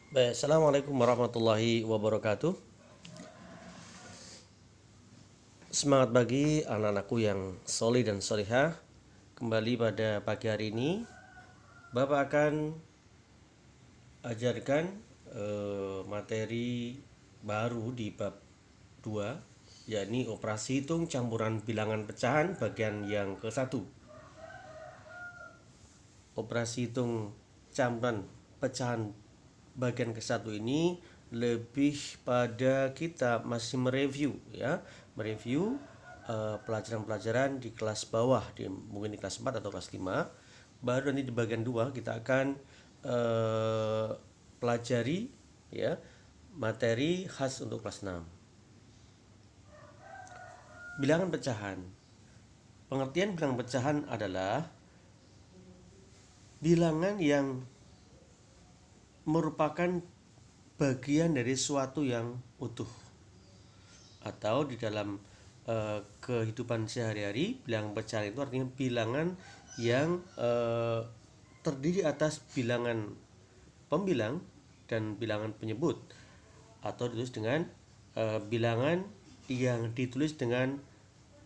Baik, Assalamualaikum warahmatullahi wabarakatuh. Semangat pagi anak-anakku yang solih dan solihah. Kembali pada pagi hari ini, Bapak akan ajarkan materi baru di bab 2, yakni operasi hitung campuran bilangan pecahan bagian yang ke-1. Operasi hitung campuran pecahan bagian ke-1 ini lebih pada kita masih mereview ya, mereview pelajaran-pelajaran di kelas bawah, mungkin di kelas 4 atau kelas 5. Baru nanti di bagian 2 kita akan pelajari ya materi khas untuk kelas 6. Bilangan pecahan. Pengertian bilangan pecahan adalah bilangan yang merupakan bagian dari suatu yang utuh, atau di dalam kehidupan sehari-hari bilangan pecahan itu artinya bilangan yang terdiri atas bilangan pembilang dan bilangan penyebut, atau ditulis dengan bilangan yang ditulis dengan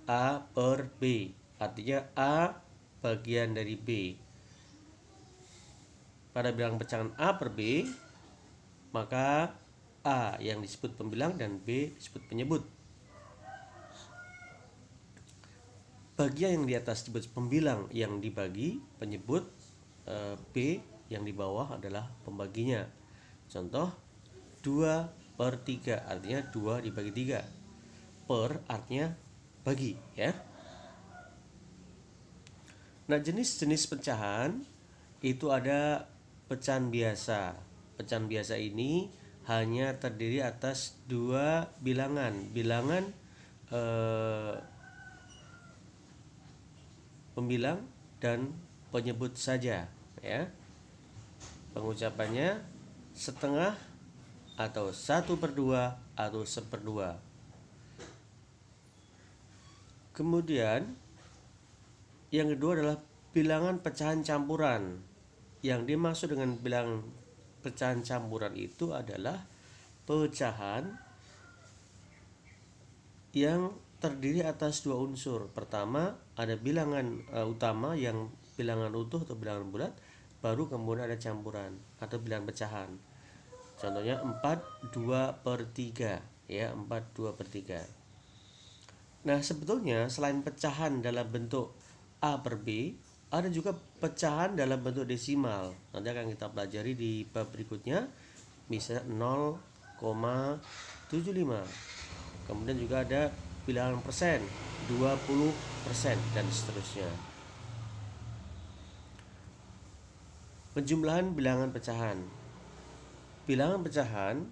A per B, artinya A bagian dari B. Pada bilangan pecahan A per B, maka A yang disebut pembilang dan B disebut penyebut. Bagian yang di atas disebut pembilang yang dibagi, penyebut, B yang di bawah adalah pembaginya. Contoh 2 per 3 artinya 2 dibagi 3. Per artinya bagi ya. Nah, jenis-jenis pecahan itu ada pecahan biasa. Pecahan biasa ini hanya terdiri atas dua bilangan, bilangan pembilang dan penyebut saja ya. Pengucapannya setengah atau 1/2 atau 1/2. Kemudian yang kedua adalah bilangan pecahan campuran. Yang dimaksud dengan bilangan pecahan campuran itu adalah pecahan yang terdiri atas dua unsur. Pertama ada bilangan utama yang bilangan utuh atau bilangan bulat, baru kemudian ada campuran atau bilangan pecahan. Contohnya 4/2/3 ya, 4/2/3. Nah, sebetulnya selain pecahan dalam bentuk A per B, ada juga pecahan dalam bentuk desimal. Nanti akan kita pelajari di bab berikutnya, misalnya 0,75. Kemudian juga ada bilangan persen, 20% dan seterusnya. Penjumlahan bilangan pecahan. Bilangan pecahan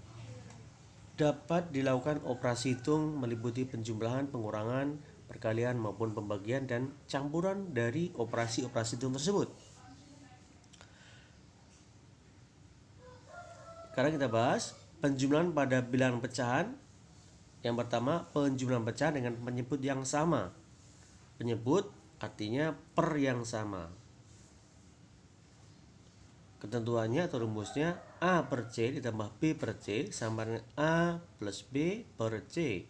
dapat dilakukan operasi hitung meliputi penjumlahan, pengurangan, perkalian maupun pembagian dan campuran dari operasi-operasi hitung tersebut. Sekarang kita bahas penjumlahan pada bilangan pecahan. Yang pertama, penjumlahan pecahan dengan penyebut yang sama. Penyebut artinya per yang sama. Ketentuannya atau rumusnya A per C ditambah B per C sama dengan A plus B per C.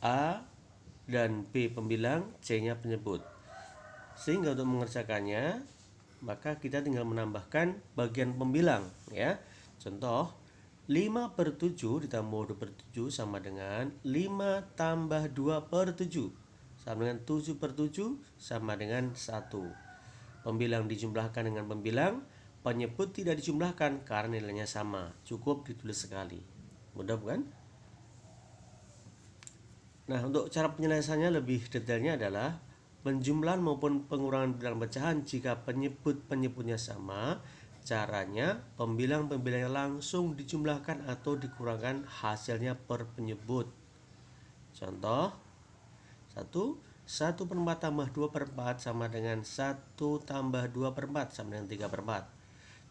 A dan B pembilang, C-nya penyebut. Sehingga untuk mengerjakannya, maka kita tinggal menambahkan bagian pembilang ya. Contoh 5/7 ditambah 2/7 sama dengan 5 tambah 2/7 sama dengan 7/7 sama dengan 1. Pembilang dijumlahkan dengan pembilang, penyebut tidak dijumlahkan karena nilainya sama, cukup ditulis sekali. Mudah bukan? Nah, untuk cara penyelesaiannya lebih detailnya adalah penjumlahan maupun pengurangan bilangan pecahan jika penyebutnya sama. Caranya pembilang-pembilangnya langsung dijumlahkan atau dikurangkan hasilnya per penyebut. Contoh 1/4 tambah 2/4 sama dengan 1 tambah 2/4 sama dengan 3/4.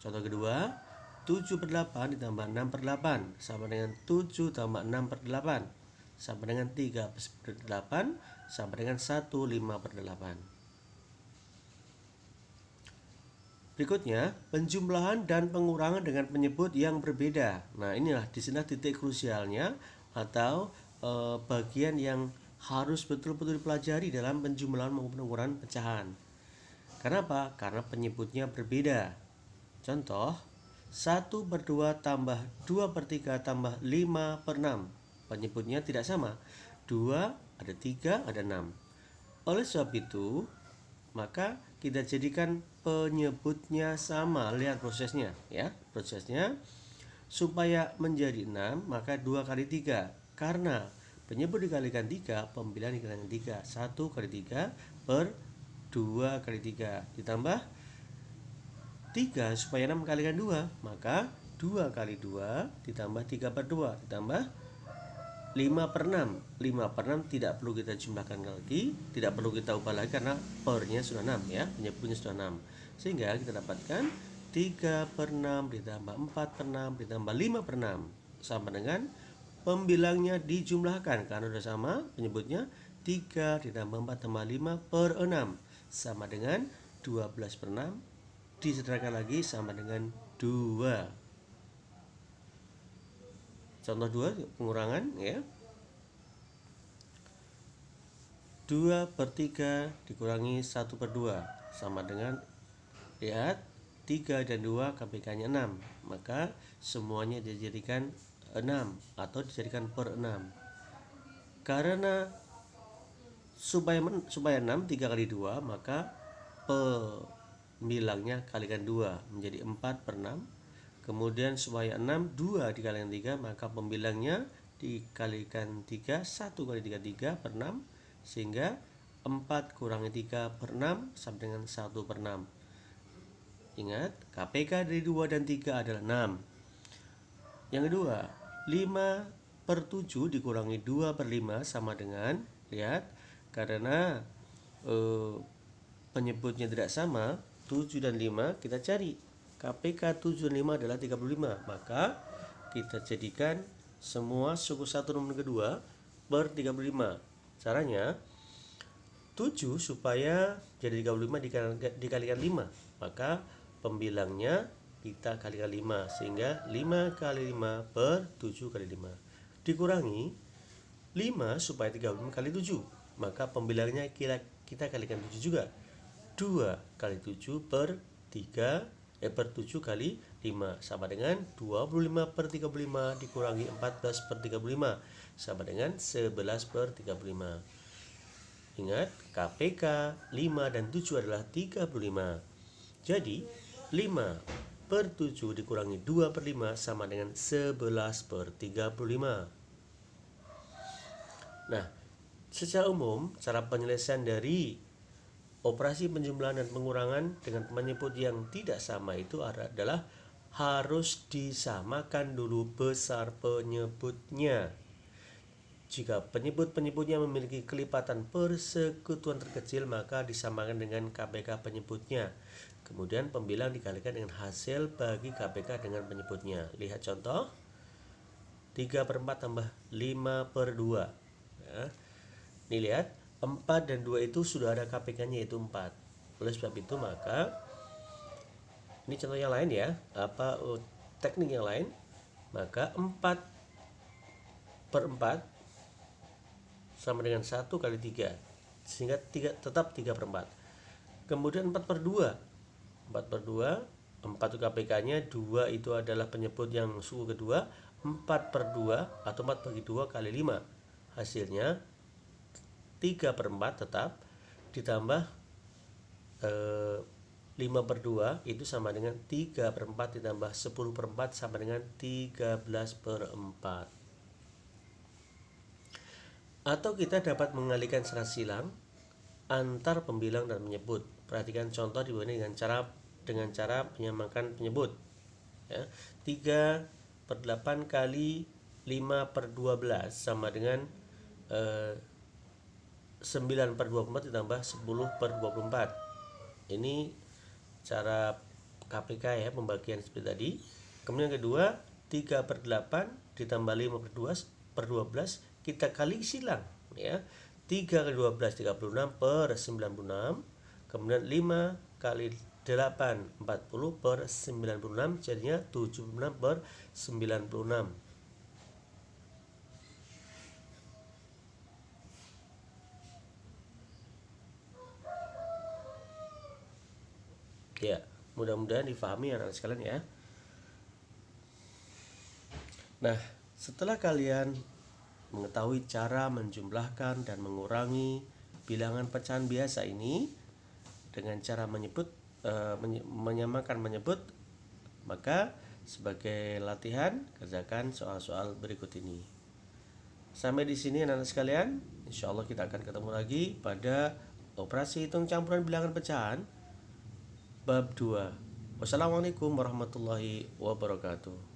Contoh kedua 7/8 ditambah 6/8 sama dengan 7 tambah 6/8 sama dengan 3/8 sama dengan 1/5/8. Berikutnya, penjumlahan dan pengurangan dengan penyebut yang berbeda. Nah, inilah di sini titik krusialnya atau bagian yang harus betul-betul dipelajari dalam penjumlahan maupun pengurangan pecahan. Kenapa? Karena penyebutnya berbeda. Contoh, 1/2 tambah 2/3 tambah 5/6. Penyebutnya tidak sama. 2, ada 3, ada 6. Oleh sebab itu, maka kita jadikan penyebutnya sama. Lihat prosesnya ya. Prosesnya supaya menjadi 6 maka 2 kali 3. Karena penyebut dikalikan 3, pembilang dikalikan 3. 1 kali 3 per 2 kali 3 ditambah 3 supaya 6 kalikan 2, maka 2 kali 2 ditambah 3/2 ditambah 5/6. 5/6 tidak perlu kita jumlahkan lagi, tidak perlu kita ubah lagi karena pernya sudah 6 ya, penyebutnya sudah 6. Sehingga kita dapatkan 3/6 ditambah 4/6 ditambah 5/6 sama dengan pembilangnya dijumlahkan karena sudah sama penyebutnya. 3 ditambah 4 tambah 5/6 sama dengan 12/6 disederhanakan lagi sama dengan 2. Contoh 2 pengurangan ya. 2/3 dikurangi 1/2 sama dengan, lihat, 3 dan 2 KPK-nya 6. Maka semuanya dijadikan 6 atau dijadikan per 6. Karena supaya 6 3 kali 2 maka pembilangnya kalikan 2 menjadi 4/6. Kemudian supaya 6 2 dikalikan 3 maka pembilangnya dikalikan 3, 1 kali 3 3/6 sehingga 4 kurangi 3/6 sama dengan 1/6. Ingat, KPK dari 2 dan 3 adalah 6. Yang kedua, 5/7 dikurangi 2/5 sama dengan, lihat, karena penyebutnya tidak sama, 7 dan 5 kita cari. KPK 7 dan 5 adalah 35. Maka kita jadikan semua suku 1 nomor kedua per 35. Caranya 7 supaya jadi 35 dikalikan 5. Maka pembilangnya kita kalikan 5 sehingga 5 kali 5 per 7 kali 5 dikurangi 5 supaya 35 kali 7. Maka pembilangnya kita kalikan 7 juga. 2 kali 7 per 7 kali 5 sama dengan 25/35 dikurangi 14/35 sama dengan 11/35. Ingat, KPK 5 dan 7 adalah 35. Jadi 5/7 dikurangi 2/5 sama dengan 11/35. Nah, secara umum cara penyelesaian dari operasi penjumlahan dan pengurangan dengan penyebut yang tidak sama itu adalah harus disamakan dulu besar penyebutnya. Jika penyebut-penyebutnya memiliki kelipatan persekutuan terkecil maka disamakan dengan KPK penyebutnya. Kemudian pembilang dikalikan dengan hasil bagi KPK dengan penyebutnya. Lihat contoh 3/4 tambah 5/2 ya. Ini lihat 4 dan 2 itu sudah ada KPK-nya yaitu 4. Oleh sebab itu maka ini contoh yang lain ya, teknik yang lain, maka 4/4 sama dengan 1 kali 3 sehingga tetap 3/4. Kemudian 4/2 4 itu KPK-nya, 2 itu adalah penyebut yang suku kedua. 4/2 atau 4 bagi 2 kali 5 hasilnya 3/4 tetap ditambah 5/2 itu sama dengan 3/4 ditambah 10/4 sama dengan 13/4. Atau kita dapat mengalihkan secara silang antar pembilang dan penyebut. Perhatikan contoh di bawah ini dengan cara menyamakan penyebut ya. 3/8 kali 5/12 sama dengan 9/24 ditambah 10/24. Ini cara KPK ya, pembagian seperti tadi. Kemudian yang kedua 3/8 ditambah 5/12 kita kali silang ya. 3 kali 12 36 per 96. Kemudian 5 kali 8/40/96 jadinya 76/96. Ya, mudah-mudahan difahami anak-anak sekalian ya. Nah, setelah kalian mengetahui cara menjumlahkan dan mengurangi bilangan pecahan biasa ini dengan cara menyamakan menyebut, maka sebagai latihan kerjakan soal-soal berikut ini. Sampai di sini anak-anak sekalian, insya Allah kita akan ketemu lagi pada operasi hitung campuran bilangan pecahan bab 2. Wassalamualaikum warahmatullahi wabarakatuh.